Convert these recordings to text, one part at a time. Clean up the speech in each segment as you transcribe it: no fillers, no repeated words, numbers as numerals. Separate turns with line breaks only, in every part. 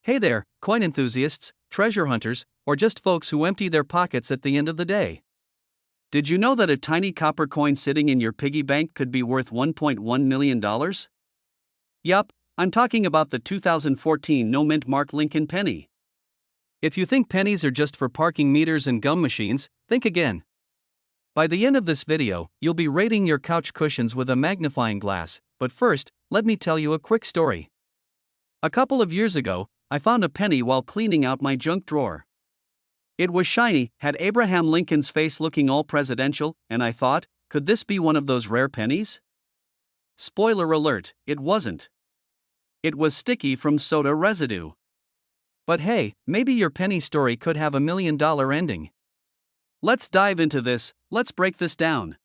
Hey there, coin enthusiasts, treasure hunters, or just folks who empty their pockets at the end of the day. Did you know that a tiny copper coin sitting in your piggy bank could be worth $1.1 million? Yup, I'm talking about the 2014 no-mint mark Lincoln Penny. If you think pennies are just for parking meters and gum machines, think again. By the end of this video, you'll be rating your couch cushions with a magnifying glass, but first, let me tell you a quick story. A couple of years ago, I found a penny while cleaning out my junk drawer. It was shiny, had Abraham Lincoln's face looking all presidential, and I thought, could this be one of those rare pennies? Spoiler alert, it wasn't. It was sticky from soda residue. But hey, maybe your penny story could have $1 million ending. Let's dive into this, let's break this down.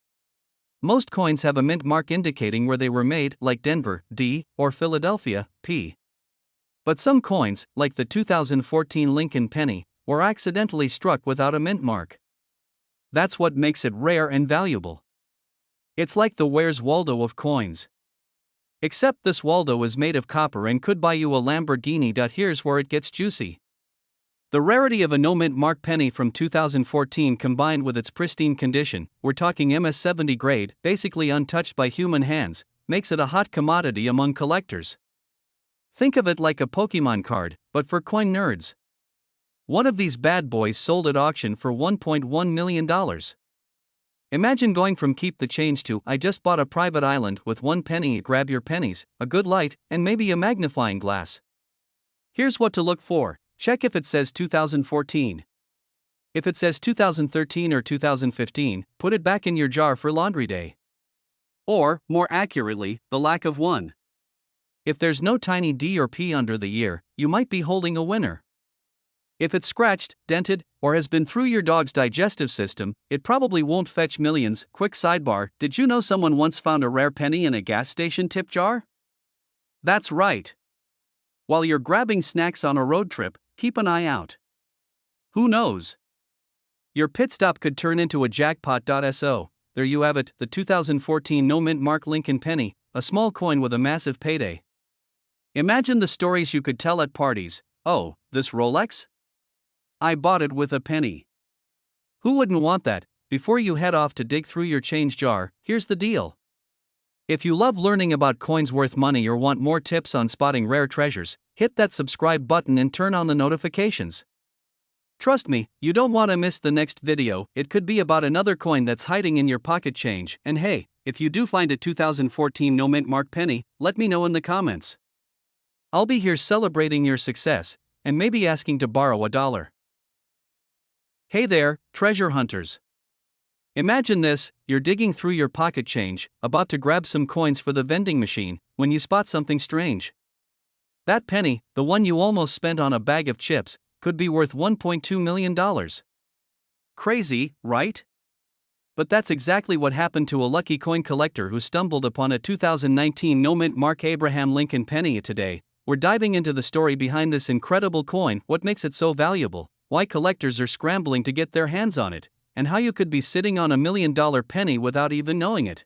Most coins have a mint mark indicating where they were made, like Denver, D, or Philadelphia, P. But some coins, like the 2014 Lincoln Penny, were accidentally struck without a mint mark. That's what makes it rare and valuable. It's like the Where's Waldo of coins. Except this Waldo is made of copper and could buy you a Lamborghini. Here's where it gets juicy. The rarity of a no-mint mark penny from 2014 combined with its pristine condition, we're talking MS-70 grade, basically untouched by human hands, makes it a hot commodity among collectors. Think of it like a Pokemon card, but for coin nerds. One of these bad boys sold at auction for $1.1 million. Imagine going from keep the change to I just bought a private island with one penny. Grab your pennies, a good light, and maybe a magnifying glass. Here's what to look for. Check if it says 2014. If it says 2013 or 2015, put it back in your jar for laundry day. Or, more accurately, the lack of one. If there's no tiny D or P under the year, you might be holding a winner. If it's scratched, dented, or has been through your dog's digestive system, it probably won't fetch millions. Quick sidebar, did you know someone once found a rare penny in a gas station tip jar? That's right. While you're grabbing snacks on a road trip, keep an eye out. Who knows? Your pit stop could turn into a jackpot. So, there you have it, the 2014 no-mint mark Lincoln Penny, a small coin with a massive payday. Imagine the stories you could tell at parties. Oh, this Rolex? I bought it with a penny. Who wouldn't want that? Before you head off to dig through your change jar, here's the deal. If you love learning about coins worth money or want more tips on spotting rare treasures, hit that subscribe button and turn on the notifications. Trust me, you don't want to miss the next video. It could be about another coin that's hiding in your pocket change. And hey, if you do find a 2014 no-mint mark penny, let me know in the comments. I'll be here celebrating your success, and maybe asking to borrow $1. Hey there, treasure hunters. Imagine this, you're digging through your pocket change, about to grab some coins for the vending machine, when you spot something strange. That penny, the one you almost spent on a bag of chips, could be worth $1.2 million. Crazy, right? But that's exactly what happened to a lucky coin collector who stumbled upon a 2019 no-mint mark Abraham Lincoln Penny. Today, we're diving into the story behind this incredible coin, what makes it so valuable, why collectors are scrambling to get their hands on it, and how you could be sitting on $1 million penny without even knowing it.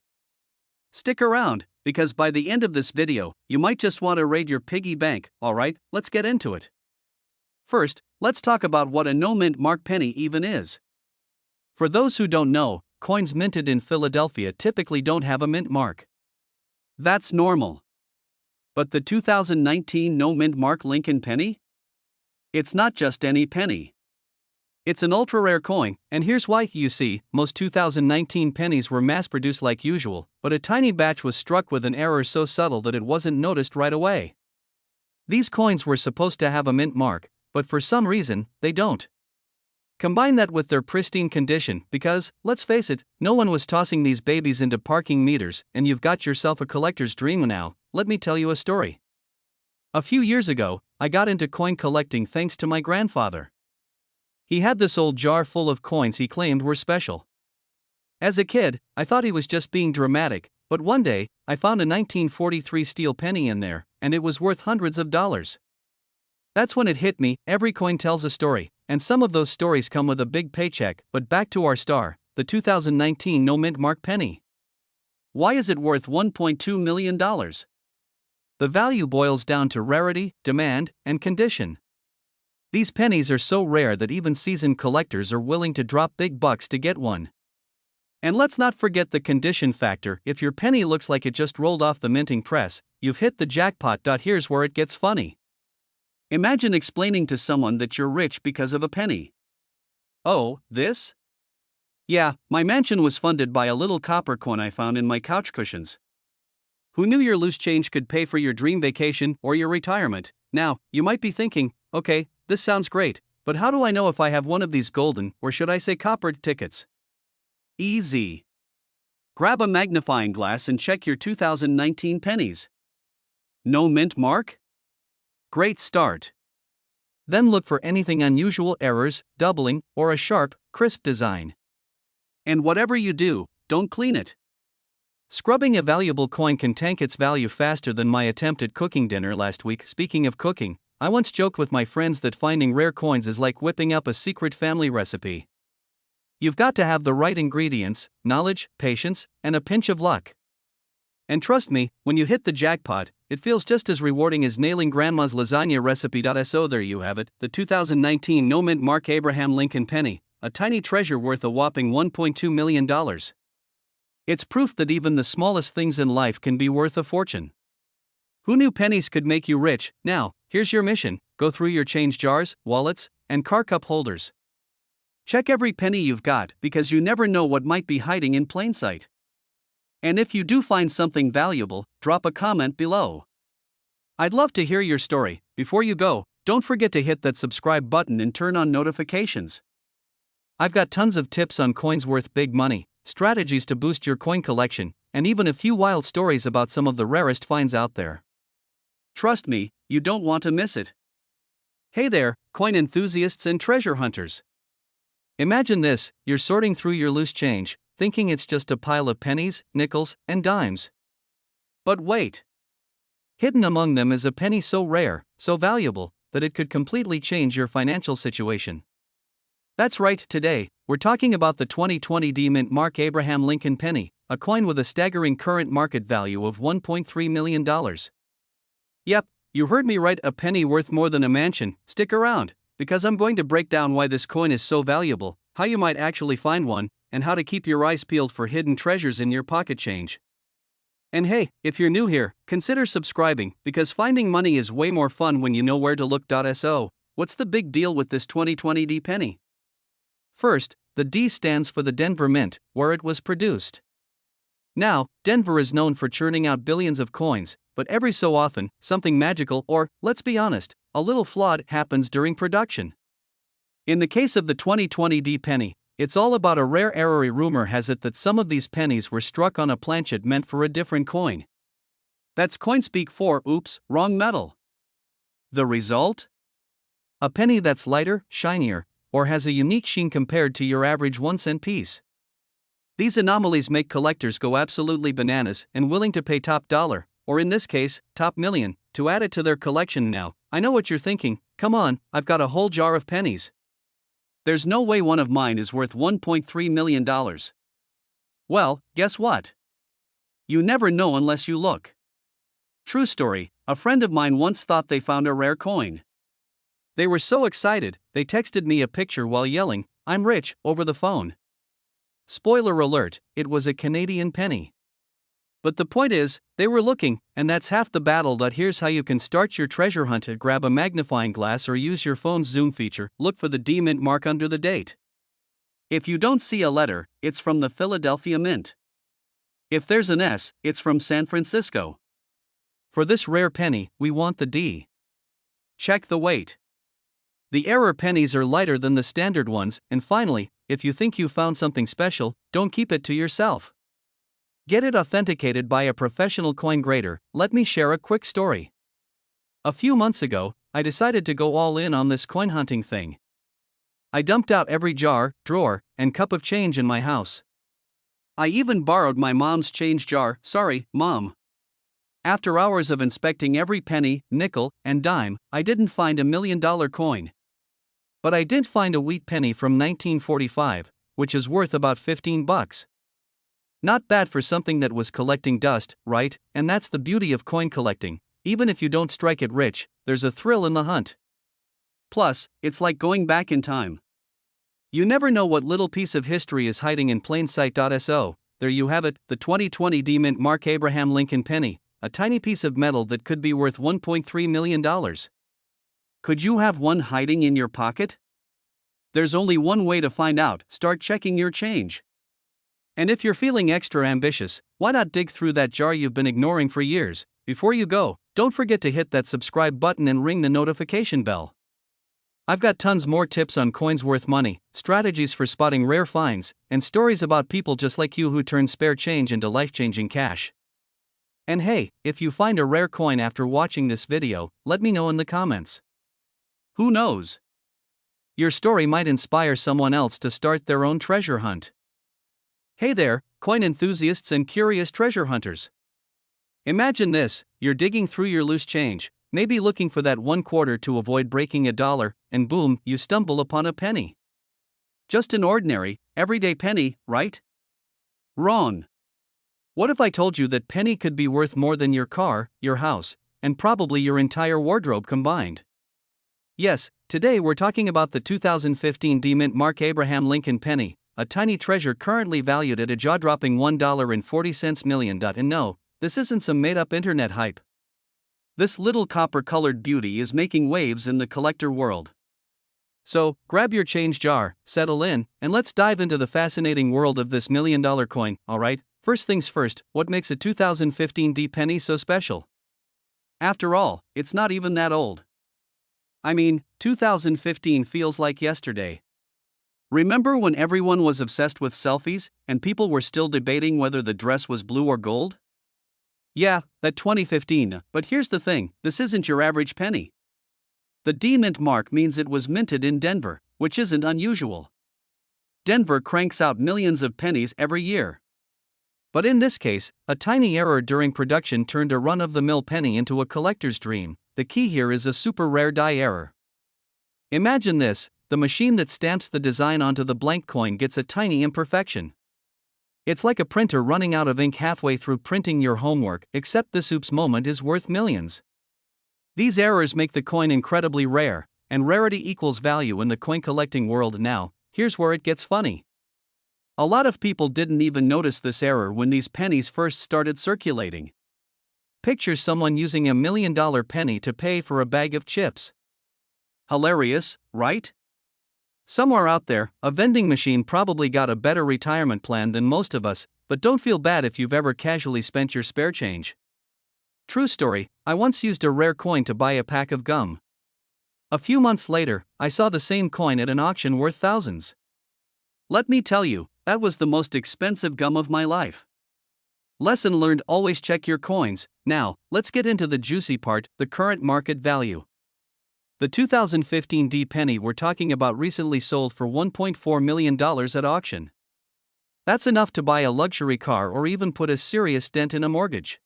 Stick around, because by the end of this video, you might just want to raid your piggy bank. Alright, let's get into it. First, let's talk about what a no-mint mark penny even is. For those who don't know, coins minted in Philadelphia typically don't have a mint mark. That's normal. But the 2019 no-mint mark Lincoln Penny? It's not just any penny. It's an ultra-rare coin, and here's why. You see, most 2019 pennies were mass-produced like usual, but a tiny batch was struck with an error so subtle that it wasn't noticed right away. These coins were supposed to have a mint mark, but for some reason, they don't. Combine that with their pristine condition, because, let's face it, no one was tossing these babies into parking meters, and you've got yourself a collector's dream. Now, let me tell you a story. A few years ago, I got into coin collecting thanks to my grandfather. He had this old jar full of coins he claimed were special. As a kid, I thought he was just being dramatic, but one day, I found a 1943 steel penny in there, and it was worth hundreds of dollars. That's when it hit me, every coin tells a story, and some of those stories come with a big paycheck. But back to our star, the 2019 no-mint mark penny. Why is it worth $1.2 million? The value boils down to rarity, demand, and condition. These pennies are so rare that even seasoned collectors are willing to drop big bucks to get one. And let's not forget the condition factor. If your penny looks like it just rolled off the minting press, you've hit the jackpot. Here's where it gets funny. Imagine explaining to someone that you're rich because of a penny. Oh, this? Yeah, my mansion was funded by a little copper coin I found in my couch cushions. Who knew your loose change could pay for your dream vacation or your retirement? Now, you might be thinking, okay, this sounds great, but how do I know if I have one of these golden, or should I say coppered, tickets? Easy. Grab a magnifying glass and check your 2019 pennies. No mint mark? Great start. Then look for anything unusual, errors, doubling, or a sharp, crisp design. And whatever you do, don't clean it. Scrubbing a valuable coin can tank its value faster than my attempt at cooking dinner last week. Speaking of cooking, I once joked with my friends that finding rare coins is like whipping up a secret family recipe. You've got to have the right ingredients, knowledge, patience, and a pinch of luck. And trust me, when you hit the jackpot, it feels just as rewarding as nailing grandma's lasagna recipe. So there you have it, the 2019 no mint mark Abraham Lincoln penny, a tiny treasure worth a whopping $1.2 million. It's proof that even the smallest things in life can be worth a fortune. Who knew pennies could make you rich? Now, here's your mission: go through your change jars, wallets, and car cup holders. Check every penny you've got, because you never know what might be hiding in plain sight. And if you do find something valuable, drop a comment below. I'd love to hear your story. Before you go, don't forget to hit that subscribe button and turn on notifications. I've got tons of tips on coins worth big money, strategies to boost your coin collection, and even a few wild stories about some of the rarest finds out there. Trust me, you don't want to miss it. Hey there, coin enthusiasts and treasure hunters. Imagine this: you're sorting through your loose change, thinking it's just a pile of pennies, nickels, and dimes. But wait! Hidden among them is a penny so rare, so valuable, that it could completely change your financial situation. That's right, today, we're talking about the 2020 D mint mark Abraham Lincoln penny, a coin with a staggering current market value of $1.3 million. Yep, you heard me right, a penny worth more than a mansion. Stick around, because I'm going to break down why this coin is so valuable, how you might actually find one, and how to keep your eyes peeled for hidden treasures in your pocket change. And hey, if you're new here, consider subscribing, because finding money is way more fun when you know where to look. So, what's the big deal with this 2020 D penny? First, the D stands for the Denver Mint, where it was produced. Now, Denver is known for churning out billions of coins, but every so often, something magical or, let's be honest, a little flawed happens during production. In the case of the 2020 D penny, it's all about a rare error. Rumor has it that some of these pennies were struck on a planchet meant for a different coin. That's coinspeak for oops, wrong metal. The result? A penny that's lighter, shinier, or has a unique sheen compared to your average 1-cent piece. These anomalies make collectors go absolutely bananas and willing to pay top dollar, or in this case, top million, to add it to their collection. Now, I know what you're thinking: come on, I've got a whole jar of pennies. There's no way one of mine is worth $1.3 million. Well, guess what? You never know unless you look. True story, a friend of mine once thought they found a rare coin. They were so excited, they texted me a picture while yelling, "I'm rich," over the phone. Spoiler alert, it was a Canadian penny. But the point is, they were looking, and that's half the battle. Here's how you can start your treasure hunt. Grab a magnifying glass or use your phone's zoom feature. Look for the D mint mark under the date. If you don't see a letter, it's from the Philadelphia Mint. If there's an S, it's from San Francisco. For this rare penny, we want the D. Check the weight. The error pennies are lighter than the standard ones, and finally, if you think you found something special, don't keep it to yourself. Get it authenticated by a professional coin grader. Let me share a quick story. A few months ago, I decided to go all in on this coin hunting thing. I dumped out every jar, drawer, and cup of change in my house. I even borrowed my mom's change jar. Sorry, Mom. After hours of inspecting every penny, nickel, and dime, I didn't find $1 million coin. But I did find a wheat penny from 1945, which is worth about $15. Not bad for something that was collecting dust, right? And that's the beauty of coin collecting. Even if you don't strike it rich, there's a thrill in the hunt. Plus, it's like going back in time. You never know what little piece of history is hiding in plain sight. So, there you have it, the 2020 D-Mint Mark Abraham Lincoln Penny, a tiny piece of metal that could be worth $1.3 million. Could you have one hiding in your pocket? There's only one way to find out: start checking your change. And if you're feeling extra ambitious, why not dig through that jar you've been ignoring for years? Before you go, don't forget to hit that subscribe button and ring the notification bell. I've got tons more tips on coins worth money, strategies for spotting rare finds, and stories about people just like you who turn spare change into life-changing cash. And hey, if you find a rare coin after watching this video, let me know in the comments. Who knows? Your story might inspire someone else to start their own treasure hunt. Hey there, coin enthusiasts and curious treasure hunters. Imagine this: you're digging through your loose change, maybe looking for that one quarter to avoid breaking $1, and boom, you stumble upon a penny. Just an ordinary, everyday penny, right? Wrong. What if I told you that penny could be worth more than your car, your house, and probably your entire wardrobe combined? Yes, today we're talking about the 2015 D-Mint Mark Abraham Lincoln Penny, a tiny treasure currently valued at a jaw-dropping $1.40 million. And no, this isn't some made-up internet hype. This little copper-colored beauty is making waves in the collector world. So, grab your change jar, settle in, and let's dive into the fascinating world of this million-dollar coin. Alright, first things first, what makes a 2015 D penny so special? After all, it's not even that old. 2015 feels like yesterday. Remember when everyone was obsessed with selfies, and people were still debating whether the dress was blue or gold? Yeah, that 2015, but here's the thing: this isn't your average penny. The D-Mint mark means it was minted in Denver, which isn't unusual. Denver cranks out millions of pennies every year. But in this case, a tiny error during production turned a run-of-the-mill penny into a collector's dream. The key here is a super rare die error. Imagine this: the machine that stamps the design onto the blank coin gets a tiny imperfection. It's like a printer running out of ink halfway through printing your homework, except this oops moment is worth millions. These errors make the coin incredibly rare, and rarity equals value in the coin collecting world. Now, here's where it gets funny. A lot of people didn't even notice this error when these pennies first started circulating. Picture someone using $1 million penny to pay for a bag of chips. Hilarious, right? Somewhere out there, a vending machine probably got a better retirement plan than most of us, but don't feel bad if you've ever casually spent your spare change. True story: I once used a rare coin to buy a pack of gum. A few months later, I saw the same coin at an auction worth thousands. Let me tell you, that was the most expensive gum of my life. Lesson learned: always check your coins. Now, let's get into the juicy part: the current market value. The 2015 D penny we're talking about recently sold for $1.4 million at auction. That's enough to buy a luxury car or even put a serious dent in a mortgage.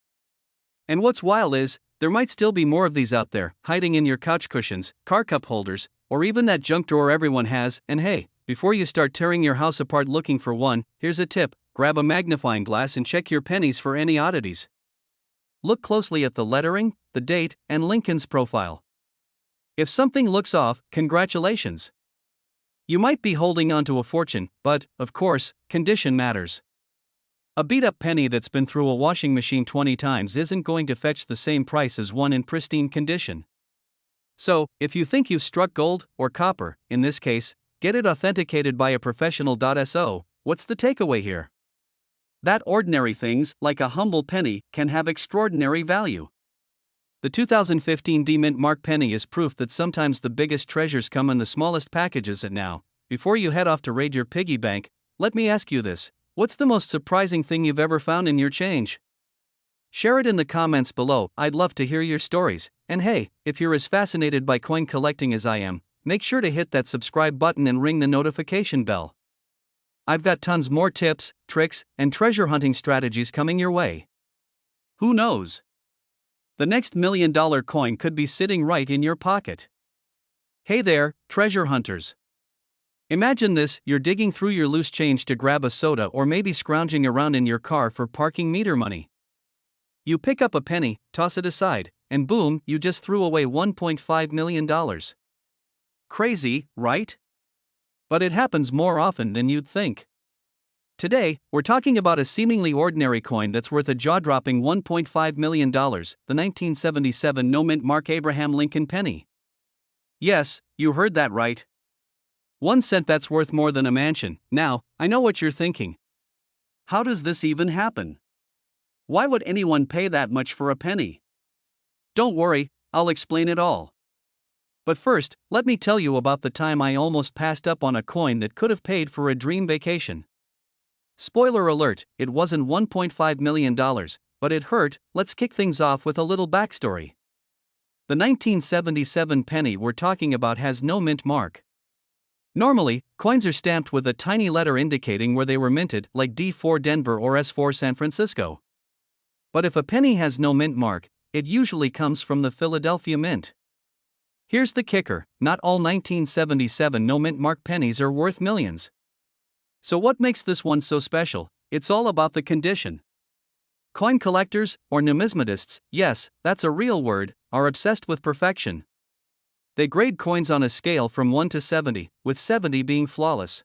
And what's wild is, there might still be more of these out there, hiding in your couch cushions, car cup holders, or even that junk drawer everyone has. And hey, before you start tearing your house apart looking for one, here's a tip: grab a magnifying glass and check your pennies for any oddities. Look closely at the lettering, the date, and Lincoln's profile. If something looks off, congratulations. You might be holding onto a fortune, but, of course, condition matters. A beat-up penny that's been through a washing machine 20 times isn't going to fetch the same price as one in pristine condition. So, if you think you've struck gold, or copper, in this case, get it authenticated by a professional. So, what's the takeaway here? That ordinary things, like a humble penny, can have extraordinary value. The 2015 D-Mint Mark Penny is proof that sometimes the biggest treasures come in the smallest packages. And now, before you head off to raid your piggy bank, let me ask you this: what's the most surprising thing you've ever found in your change? Share it in the comments below. I'd love to hear your stories. And hey, if you're as fascinated by coin collecting as I am, make sure to hit that subscribe button and ring the notification bell. I've got tons more tips, tricks, and treasure hunting strategies coming your way. Who knows? The next $1 million coin could be sitting right in your pocket. Hey there, treasure hunters. Imagine this: you're digging through your loose change to grab a soda, or maybe scrounging around in your car for parking meter money. You pick up a penny, toss it aside, and boom, you just threw away $1.5 million. Crazy, right? But it happens more often than you'd think. Today, we're talking about a seemingly ordinary coin that's worth a jaw-dropping $1.5 million, the 1977 no-mint Mark Abraham Lincoln Penny. Yes, you heard that right. 1 cent that's worth more than a mansion. Now, I know what you're thinking. How does this even happen? Why would anyone pay that much for a penny? Don't worry, I'll explain it all. But first, let me tell you about the time I almost passed up on a coin that could have paid for a dream vacation. Spoiler alert, it wasn't $1.5 million, but it hurt. Let's kick things off with a little backstory. The 1977 penny we're talking about has no mint mark. Normally, coins are stamped with a tiny letter indicating where they were minted, like D4 Denver or S4 San Francisco. But if a penny has no mint mark, it usually comes from the Philadelphia Mint. Here's the kicker, not all 1977 no mint mark pennies are worth millions. So what makes this one so special? It's all about the condition. Coin collectors, or numismatists, yes, that's a real word, are obsessed with perfection. They grade coins on a scale from 1 to 70, with 70 being flawless.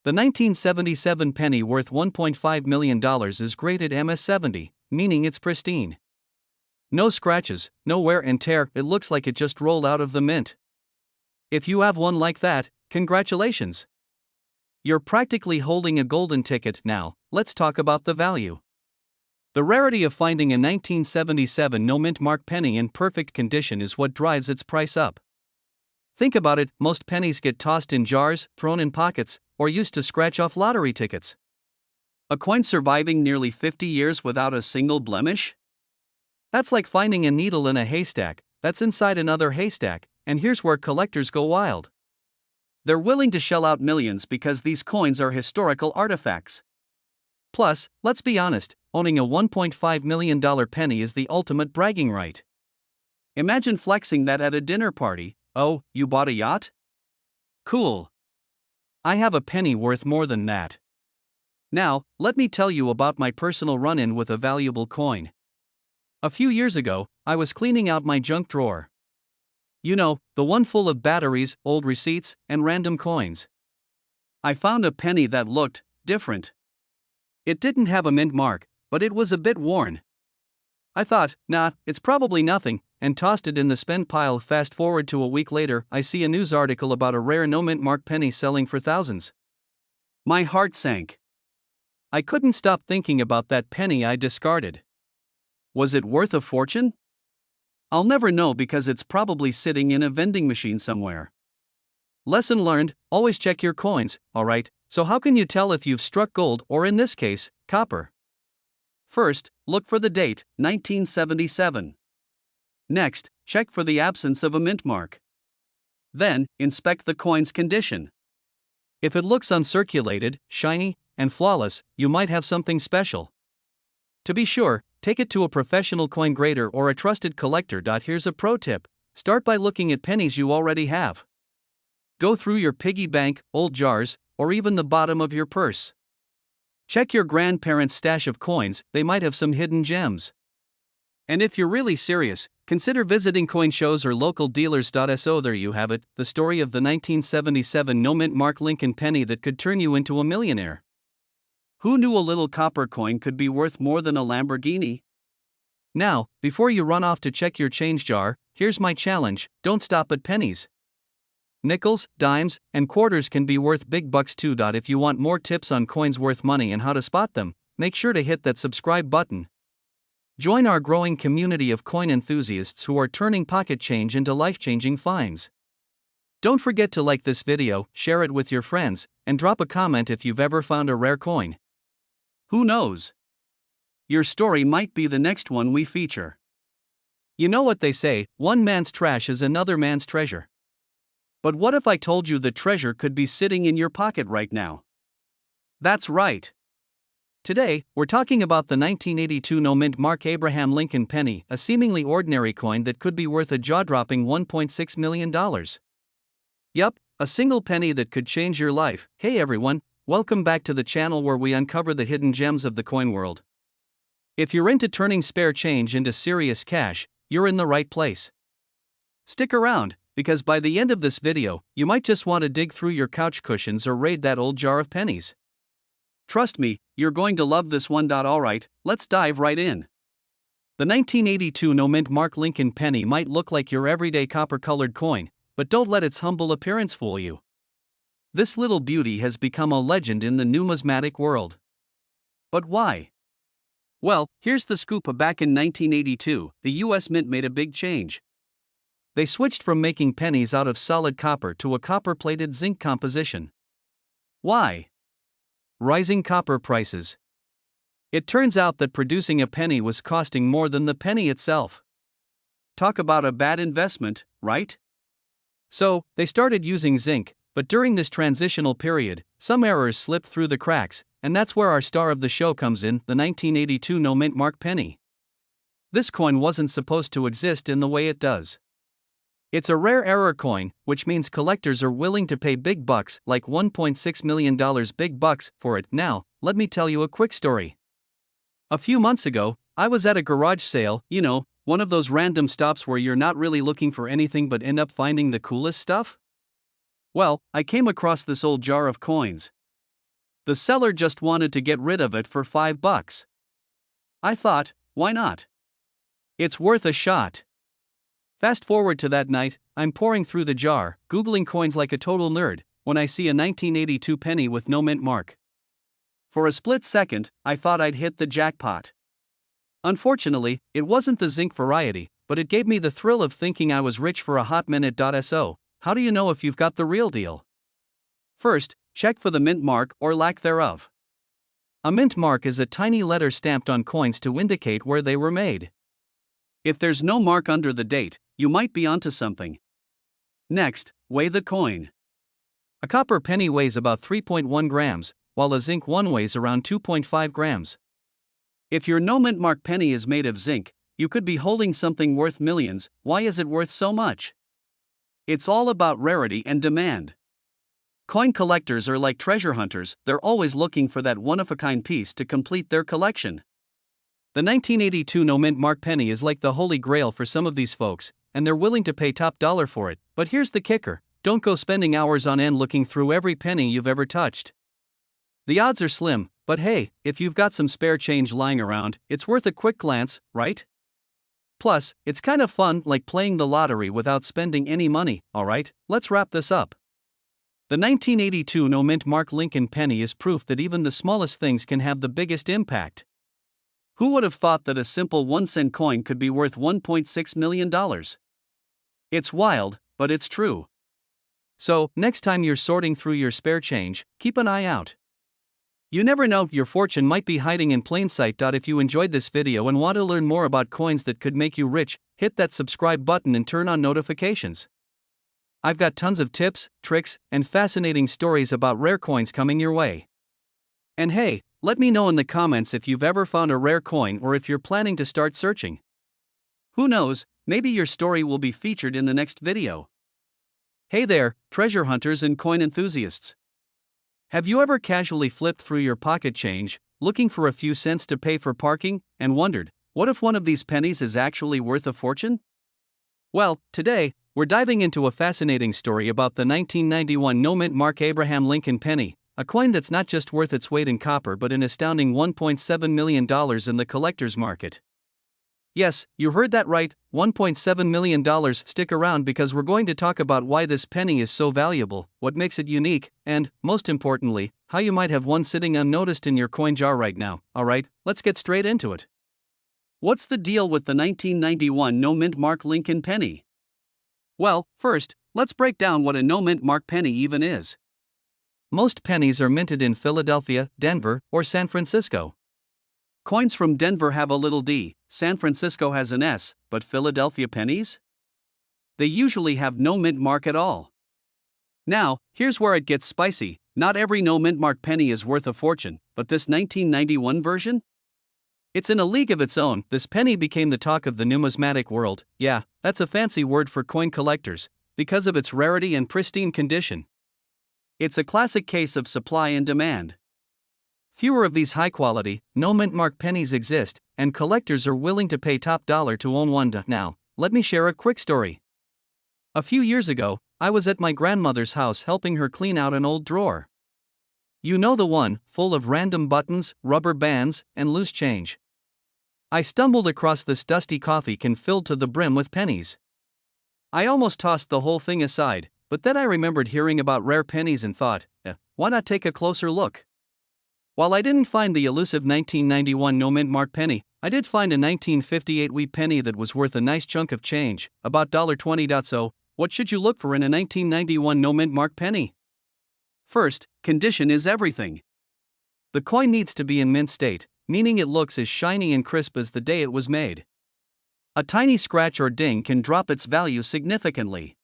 The 1977 penny worth $1.5 million is graded MS70, meaning it's pristine. No scratches, no wear and tear, it looks like it just rolled out of the mint. If you have one like that, congratulations! You're practically holding a golden ticket. Now, let's talk about the value. The rarity of finding a 1977 no-mint mark penny in perfect condition is what drives its price up. Think about it, most pennies get tossed in jars, thrown in pockets, or used to scratch off lottery tickets. A coin surviving nearly 50 years without a single blemish? That's like finding a needle in a haystack that's inside another haystack, and here's where collectors go wild. They're willing to shell out millions because these coins are historical artifacts. Plus, let's be honest, owning a $1.5 million penny is the ultimate bragging right. Imagine flexing that at a dinner party. Oh, you bought a yacht? Cool. I have a penny worth more than that. Now, let me tell you about my personal run-in with a valuable coin. A few years ago, I was cleaning out my junk drawer. You know, the one full of batteries, old receipts, and random coins. I found a penny that looked different. It didn't have a mint mark, but it was a bit worn. I thought, nah, it's probably nothing, and tossed it in the spend pile. Fast forward to a week later, I see a news article about a rare no mint mark penny selling for thousands. My heart sank. I couldn't stop thinking about that penny I discarded. Was it worth a fortune? I'll never know because it's probably sitting in a vending machine somewhere. Lesson learned, always check your coins, alright? So how can you tell if you've struck gold or, in this case, copper? First, look for the date, 1977. Next, check for the absence of a mint mark. Then, inspect the coin's condition. If it looks uncirculated, shiny, and flawless, you might have something special. To be sure, take it to a professional coin grader or a trusted collector. Here's a pro tip: start by looking at pennies you already have. Go through your piggy bank, old jars, or even the bottom of your purse. Check your grandparents' stash of coins, they might have some hidden gems. And if you're really serious, consider visiting coin shows or local dealers. So there you have it, the story of the 1977 no-mint mark Lincoln penny that could turn you into a millionaire. Who knew a little copper coin could be worth more than a Lamborghini? Now, before you run off to check your change jar, here's my challenge: don't stop at pennies. Nickels, dimes, and quarters can be worth big bucks too. If you want more tips on coins worth money and how to spot them, make sure to hit that subscribe button. Join our growing community of coin enthusiasts who are turning pocket change into life-changing finds. Don't forget to like this video, share it with your friends, and drop a comment if you've ever found a rare coin. Who knows? Your story might be the next one we feature. You know what they say, one man's trash is another man's treasure. But what if I told you the treasure could be sitting in your pocket right now? That's right. Today, we're talking about the 1982 no-mint Mark Abraham Lincoln Penny, a seemingly ordinary coin that could be worth a jaw-dropping $1.6 million. Yup, a single penny that could change your life. Hey everyone, welcome back to the channel where we uncover the hidden gems of the coin world. If you're into turning spare change into serious cash, you're in the right place. Stick around, because by the end of this video, you might just want to dig through your couch cushions or raid that old jar of pennies. Trust me, you're going to love this one. Alright, let's dive right in. The 1982 no-mint mark Lincoln penny might look like your everyday copper-colored coin, but don't let its humble appearance fool you. This little beauty has become a legend in the numismatic world. But why? Well, here's the scoop. Back in 1982, the US Mint made a big change. They switched from making pennies out of solid copper to a copper-plated zinc composition. Why? Rising copper prices. It turns out that producing a penny was costing more than the penny itself. Talk about a bad investment, right? So, they started using zinc, but during this transitional period, some errors slipped through the cracks, and that's where our star of the show comes in, the 1982 no-mint mark penny. This coin wasn't supposed to exist in the way it does. It's a rare error coin, which means collectors are willing to pay big bucks, like $1.6 million big bucks, for it. Now, let me tell you a quick story. A few months ago, I was at a garage sale, one of those random stops where you're not really looking for anything but end up finding the coolest stuff. Well, I came across this old jar of coins. The seller just wanted to get rid of it for $5. I thought, why not? It's worth a shot. Fast forward to that night, I'm pouring through the jar, Googling coins like a total nerd, when I see a 1982 penny with no mint mark. For a split second, I thought I'd hit the jackpot. Unfortunately, it wasn't the zinc variety, but it gave me the thrill of thinking I was rich for a hot minute. So, how do you know if you've got the real deal? First, check for the mint mark or lack thereof. A mint mark is a tiny letter stamped on coins to indicate where they were made. If there's no mark under the date, you might be onto something. Next, weigh the coin. A copper penny weighs about 3.1 grams, while a zinc one weighs around 2.5 grams. If your no mint mark penny is made of zinc, you could be holding something worth millions. Why is it worth so much? It's all about rarity and demand. Coin collectors are like treasure hunters, they're always looking for that one-of-a-kind piece to complete their collection. The 1982 no-mint mark penny is like the holy grail for some of these folks, and they're willing to pay top dollar for it. But here's the kicker: don't go spending hours on end looking through every penny you've ever touched. The odds are slim, but hey, if you've got some spare change lying around, it's worth a quick glance, right? Plus, it's kind of fun, like playing the lottery without spending any money. Alright, let's wrap this up. The 1982 no-mint mark Lincoln penny is proof that even the smallest things can have the biggest impact. Who would have thought that a simple 1-cent coin could be worth $1.6 million? It's wild, but it's true. So, next time you're sorting through your spare change, keep an eye out. You never know, your fortune might be hiding in plain sight. If you enjoyed this video and want to learn more about coins that could make you rich, hit that subscribe button and turn on notifications. I've got tons of tips, tricks, and fascinating stories about rare coins coming your way. And hey, let me know in the comments if you've ever found a rare coin or if you're planning to start searching. Who knows, maybe your story will be featured in the next video. Hey there, treasure hunters and coin enthusiasts. Have you ever casually flipped through your pocket change, looking for a few cents to pay for parking, and wondered, what if one of these pennies is actually worth a fortune? Well, today, we're diving into a fascinating story about the 1991 no-mint mark Abraham Lincoln penny, a coin that's not just worth its weight in copper but an astounding $1.7 million in the collector's market. Yes, you heard that right, $1.7 million. Stick around because we're going to talk about why this penny is so valuable, what makes it unique, and, most importantly, how you might have one sitting unnoticed in your coin jar right now. Alright, let's get straight into it. What's the deal with the 1991 no-mint mark Lincoln penny? Well, first, let's break down what a no-mint mark penny even is. Most pennies are minted in Philadelphia, Denver, or San Francisco. Coins from Denver have a little d, San Francisco has an s, but Philadelphia pennies? They usually have no mint mark at all. Now, here's where it gets spicy. Not every no mint mark penny is worth a fortune, but this 1991 version? It's in a league of its own. This penny became the talk of the numismatic world. Yeah, that's a fancy word for coin collectors, because of its rarity and pristine condition. It's a classic case of supply and demand. Fewer of these high-quality, no-mint mark pennies exist, and collectors are willing to pay top dollar to own one. Now, let me share a quick story. A few years ago, I was at my grandmother's house helping her clean out an old drawer. You know, the one, full of random buttons, rubber bands, and loose change. I stumbled across this dusty coffee can filled to the brim with pennies. I almost tossed the whole thing aside, but then I remembered hearing about rare pennies and thought, why not take a closer look? While I didn't find the elusive 1991 no-mint mark penny, I did find a 1958 wheat penny that was worth a nice chunk of change, about $20. So, what should you look for in a 1991 no-mint mark penny? First, condition is everything. The coin needs to be in mint state, meaning it looks as shiny and crisp as the day it was made. A tiny scratch or ding can drop its value significantly.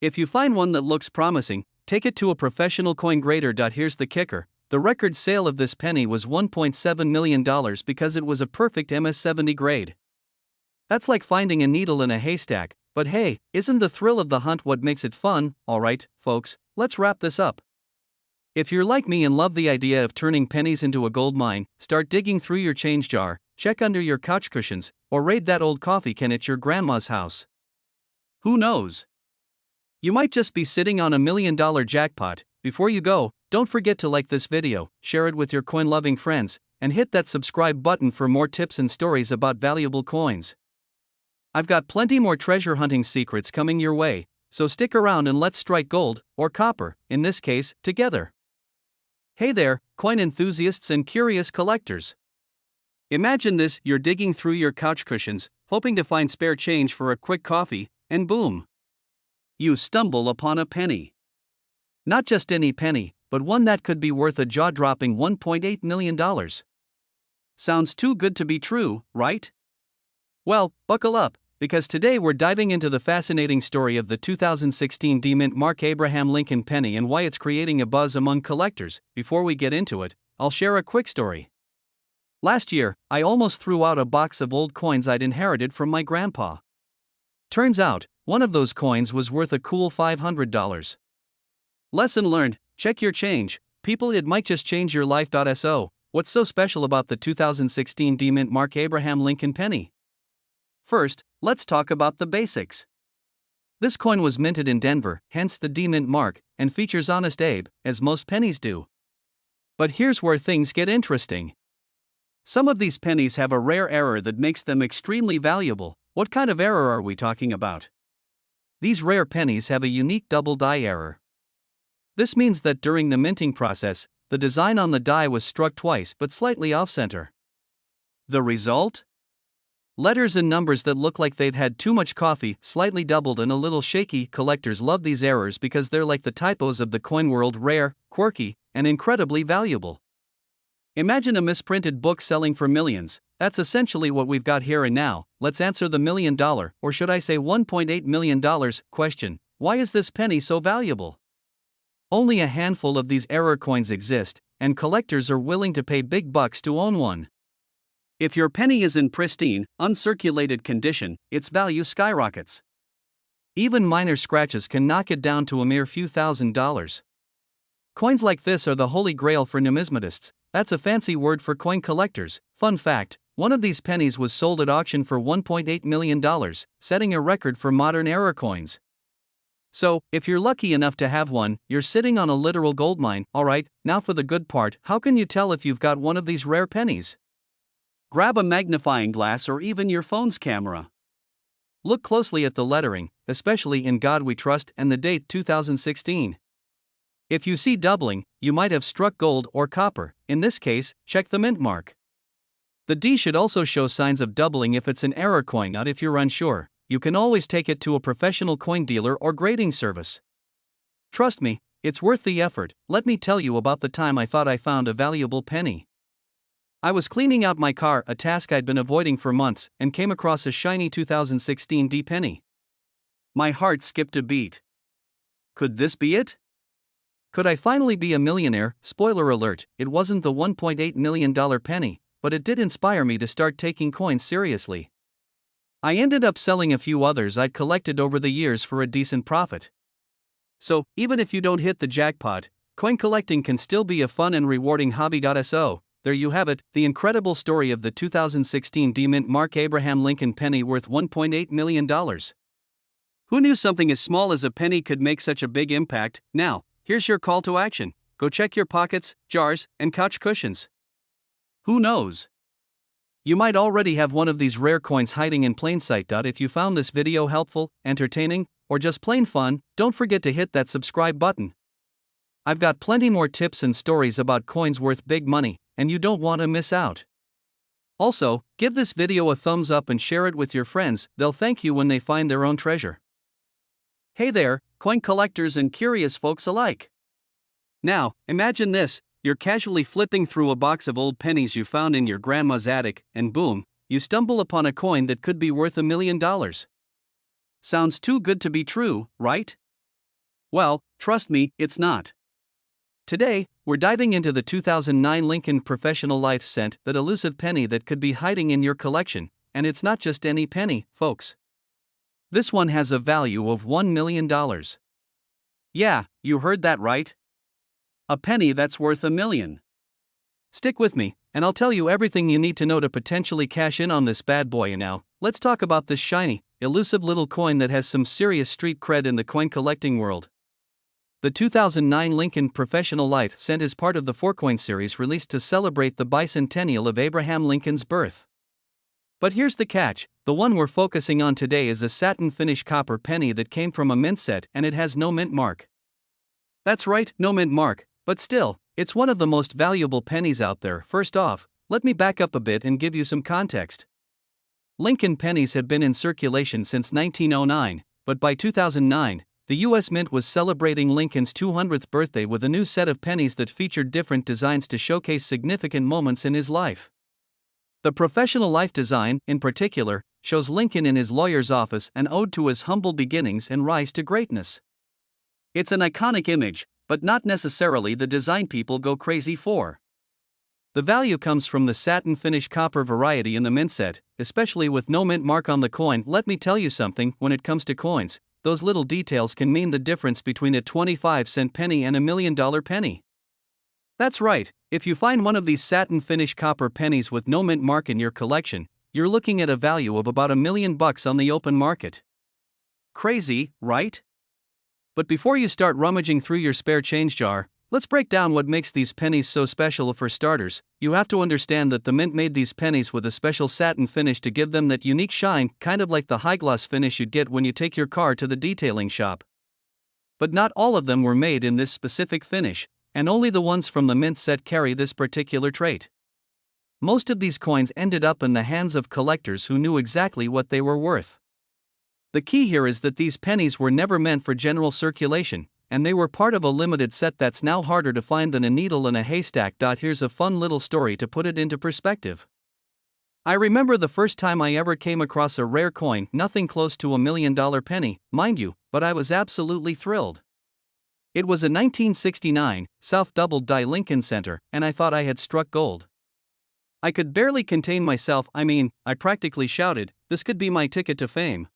If you find one that looks promising, take it to a professional coin grader. Here's the kicker: the record sale of this penny was $1.7 million because it was a perfect MS-70 grade. That's like finding a needle in a haystack, but hey, isn't the thrill of the hunt what makes it fun? Alright, folks, let's wrap this up. If you're like me and love the idea of turning pennies into a gold mine, start digging through your change jar, check under your couch cushions, or raid that old coffee can at your grandma's house. Who knows? You might just be sitting on $1 million jackpot. Before you go, don't forget to like this video, share it with your coin-loving friends, and hit that subscribe button for more tips and stories about valuable coins. I've got plenty more treasure hunting secrets coming your way, so stick around and let's strike gold, or copper, in this case, together. Hey there, coin enthusiasts and curious collectors. Imagine this: you're digging through your couch cushions, hoping to find spare change for a quick coffee, and boom! You stumble upon a penny. Not just any penny, but one that could be worth a jaw-dropping $1.8 million. Sounds too good to be true, right? Well, buckle up, because today we're diving into the fascinating story of the 2016 D-Mint Mark Abraham Lincoln penny and why it's creating a buzz among collectors. Before we get into it, I'll share a quick story. Last year, I almost threw out a box of old coins I'd inherited from my grandpa. Turns out, one of those coins was worth a cool $500. Lesson learned: check your change, people, it might just change your life. So, what's so special about the 2016 D-Mint Mark Abraham Lincoln penny? First, let's talk about the basics. This coin was minted in Denver, hence the D-Mint mark, and features Honest Abe, as most pennies do. But here's where things get interesting. Some of these pennies have a rare error that makes them extremely valuable. What kind of error are we talking about? These rare pennies have a unique double die error. This means that during the minting process, the design on the die was struck twice but slightly off-center. The result? Letters and numbers that look like they've had too much coffee, slightly doubled and a little shaky. Collectors love these errors because they're like the typos of the coin world: rare, quirky, and incredibly valuable. Imagine a misprinted book selling for millions. That's essentially what we've got here and now. Let's answer the $1 million, or should I say $1.8 million, question: why is this penny so valuable? Only a handful of these error coins exist, and collectors are willing to pay big bucks to own one. If your penny is in pristine, uncirculated condition, its value skyrockets. Even minor scratches can knock it down to a mere few $1,000s. Coins like this are the holy grail for numismatists. That's a fancy word for coin collectors. Fun fact: one of these pennies was sold at auction for $1.8 million, setting a record for modern error coins. So, if you're lucky enough to have one, you're sitting on a literal goldmine. Alright, now for the good part: how can you tell if you've got one of these rare pennies? Grab a magnifying glass or even your phone's camera. Look closely at the lettering, especially "In God We Trust" and the date 2016. If you see doubling, you might have struck gold or copper. In this case, check the mint mark. The D should also show signs of doubling if it's an error coin. Not if you're unsure, you can always take it to a professional coin dealer or grading service. Trust me, it's worth the effort. Let me tell you about the time I thought I found a valuable penny. I was cleaning out my car, a task I'd been avoiding for months, and came across a shiny 2016 D penny. My heart skipped a beat. Could this be it? Could I finally be a millionaire? Spoiler alert, it wasn't the $1.8 million penny, but it did inspire me to start taking coins seriously. I ended up selling a few others I'd collected over the years for a decent profit. So, even if you don't hit the jackpot, coin collecting can still be a fun and rewarding hobby. So, there you have it, the incredible story of the 2016 D-Mint Mark Abraham Lincoln penny worth $1.8 million. Who knew something as small as a penny could make such a big impact? Now, here's your call to action. Go check your pockets, jars, and couch cushions. Who knows? You might already have one of these rare coins hiding in plain sight. If you found this video helpful, entertaining, or just plain fun, don't forget to hit that subscribe button. I've got plenty more tips and stories about coins worth big money, and you don't want to miss out. Also, give this video a thumbs up and share it with your friends. They'll thank you when they find their own treasure. Hey there, coin collectors and curious folks alike. Now, imagine this. You're casually flipping through a box of old pennies you found in your grandma's attic, and boom, you stumble upon a coin that could be worth $1 million. Sounds too good to be true, right? Well, trust me, it's not. Today, we're diving into the 2009 Lincoln Professional Life Cent, that elusive penny that could be hiding in your collection, and it's not just any penny, folks. This one has a value of $1 million. Yeah, you heard that right. A penny that's worth $1 million. Stick with me, and I'll tell you everything you need to know to potentially cash in on this bad boy. And now, let's talk about this shiny, elusive little coin that has some serious street cred in the coin collecting world. The 2009 Lincoln Professional Life Cent is part of the 4-coin series released to celebrate the bicentennial of Abraham Lincoln's birth. But here's the catch: the one we're focusing on today is a satin finish copper penny that came from a mint set, and it has no mint mark. That's right, no mint mark. But still, it's one of the most valuable pennies out there. First off, let me back up a bit and give you some context. Lincoln pennies have been in circulation since 1909, but by 2009, the U.S. Mint was celebrating Lincoln's 200th birthday with a new set of pennies that featured different designs to showcase significant moments in his life. The Professional Life design, in particular, shows Lincoln in his lawyer's office, an ode to his humble beginnings and rise to greatness. It's an iconic image, but not necessarily the design people go crazy for. The value comes from the satin finish copper variety in the mint set, especially with no mint mark on the coin. Let me tell you something: when it comes to coins, those little details can mean the difference between a 25-cent penny and $1 million penny. That's right, if you find one of these satin finish copper pennies with no mint mark in your collection, you're looking at a value of about $1 million on the open market. Crazy, right? But before you start rummaging through your spare change jar, let's break down what makes these pennies so special. For starters, you have to understand that the mint made these pennies with a special satin finish to give them that unique shine, kind of like the high gloss finish you'd get when you take your car to the detailing shop. But not all of them were made in this specific finish, and only the ones from the mint set carry this particular trait. Most of these coins ended up in the hands of collectors who knew exactly what they were worth. The key here is that these pennies were never meant for general circulation, and they were part of a limited set that's now harder to find than a needle in a haystack. Here's a fun little story to put it into perspective. I remember the first time I ever came across a rare coin, nothing close to $1 million penny, mind you, but I was absolutely thrilled. It was a 1969 South double-die Lincoln Center, and I thought I had struck gold. I could barely contain myself. I practically shouted, "This could be my ticket to fame."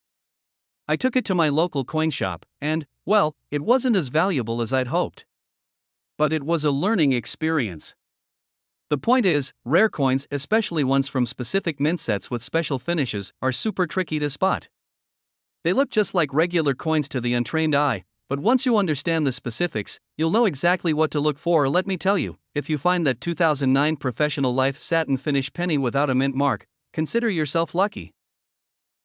I took it to my local coin shop, and, well, it wasn't as valuable as I'd hoped. But it was a learning experience. The point is, rare coins, especially ones from specific mint sets with special finishes, are super tricky to spot. They look just like regular coins to the untrained eye, but once you understand the specifics, you'll know exactly what to look for. Let me tell you, if you find that 2009 Professional Life satin finish penny without a mint mark, consider yourself lucky.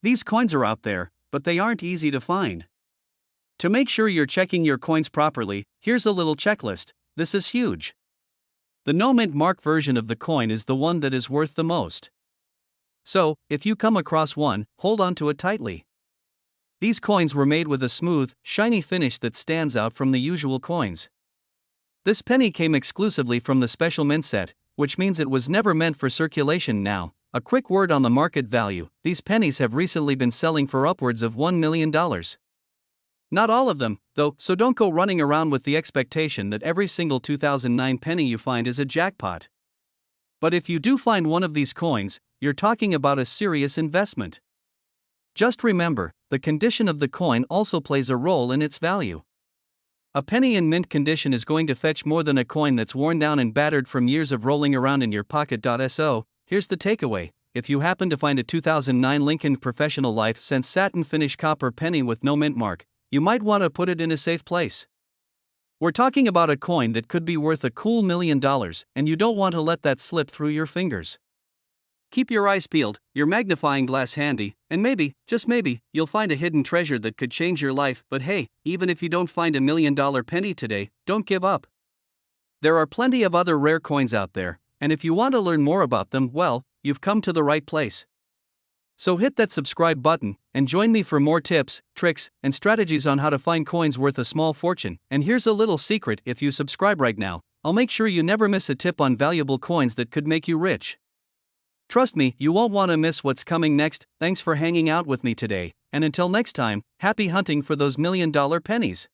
These coins are out there, but they aren't easy to find. To make sure you're checking your coins properly, here's a little checklist. This is huge. The no mint mark version of the coin is the one that is worth the most. So, if you come across one, hold on to it tightly. These coins were made with a smooth, shiny finish that stands out from the usual coins. This penny came exclusively from the special mint set, which means it was never meant for circulation. Now, a quick word on the market value: these pennies have recently been selling for upwards of $1 million. Not all of them, though, so don't go running around with the expectation that every single 2009 penny you find is a jackpot. But if you do find one of these coins, you're talking about a serious investment. Just remember, the condition of the coin also plays a role in its value. A penny in mint condition is going to fetch more than a coin that's worn down and battered from years of rolling around in your pocket. So, here's the takeaway: if you happen to find a 2009 Lincoln Professional Life Sense satin finish copper penny with no mint mark, you might want to put it in a safe place. We're talking about a coin that could be worth a cool $1 million, and you don't want to let that slip through your fingers. Keep your eyes peeled, your magnifying glass handy, and maybe, just maybe, you'll find a hidden treasure that could change your life. But hey, even if you don't find $1 million penny today, don't give up. There are plenty of other rare coins out there, and if you want to learn more about them, well, you've come to the right place. So hit that subscribe button, and join me for more tips, tricks, and strategies on how to find coins worth a small fortune. And here's a little secret: if you subscribe right now, I'll make sure you never miss a tip on valuable coins that could make you rich. Trust me, you won't want to miss what's coming next. Thanks for hanging out with me today, and until next time, happy hunting for those $1 million pennies.